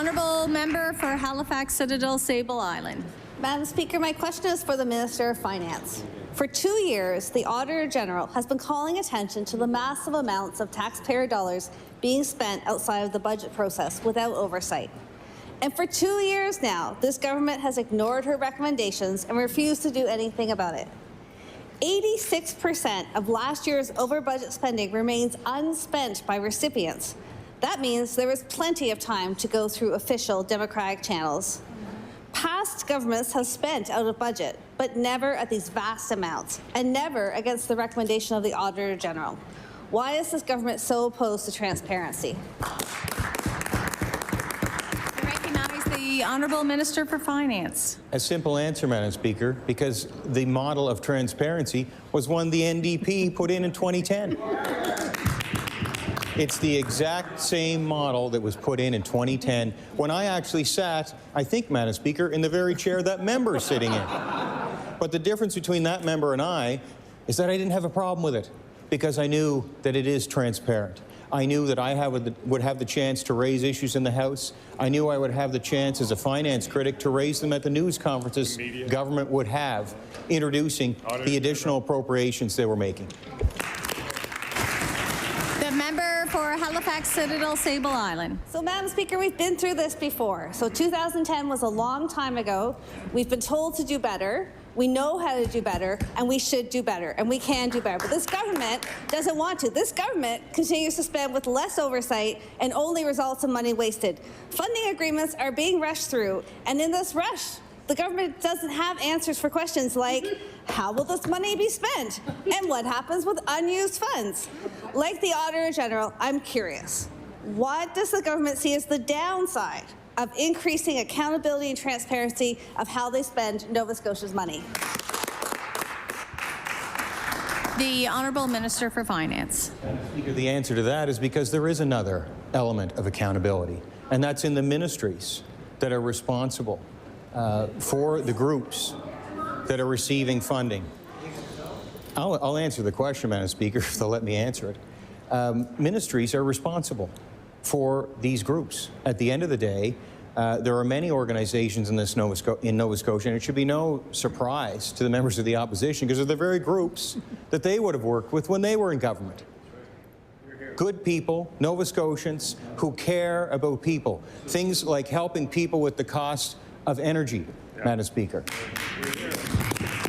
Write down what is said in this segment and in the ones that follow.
Honourable Member for Halifax Citadel Sable Island. Madam Speaker, my question is for the Minister of Finance. For 2 years, the Auditor General has been calling attention to the massive amounts of taxpayer dollars being spent outside of the budget process without oversight. And for 2 years now, this government has ignored her recommendations and refused to do anything about it. 86% of last year's over-budget spending remains unspent by recipients. That means there is plenty of time to go through official democratic channels. Past governments have spent out of budget, but never at these vast amounts, and never against the recommendation of the Auditor General. Why is this government so opposed to transparency? I recognize the Honourable Minister for Finance. A simple answer, Madam Speaker, because the model of transparency was one the NDP put in 2010. It's the exact same model that was put in 2010 when I actually sat, I think, Madam Speaker, in the very chair that member is sitting in. But the difference between that member and I is that I didn't have a problem with it because I knew that it is transparent. I knew that I would have the chance to raise issues in the House. I knew I would have the chance as a finance critic to raise them at the news conferences government would have, introducing the additional appropriations they were making. The member for Halifax Citadel Sable Island. So, Madam Speaker, we've been through this before. So 2010 was a long time ago. We've been told to do better. We know how to do better, and we should do better, and we can do better. But this government doesn't want to. This government continues to spend with less oversight and only results in money wasted. Funding agreements are being rushed through, and in this rush, the government doesn't have answers for questions like, how will this money be spent? And what happens with unused funds? Like the Auditor General, I'm curious. What does the government see as the downside of increasing accountability and transparency of how they spend Nova Scotia's money? The Honourable Minister for Finance. Speaker, the answer to that is because there is another element of accountability, and that's in the ministries that are responsible for the groups that are receiving funding. I'll answer the question, Madam Speaker, if they'll let me answer it. Ministries are responsible for these groups. At the end of the day, there are many organizations in Nova Scotia, and it should be no surprise to the members of the opposition because they're the very groups that they would have worked with when they were in government. Good people, Nova Scotians, who care about people. Things like helping people with the cost of energy, Madam Speaker.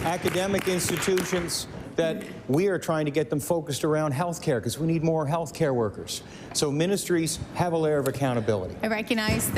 Academic institutions that we are trying to get them focused around healthcare because we need more healthcare workers. So ministries have a layer of accountability. I recognize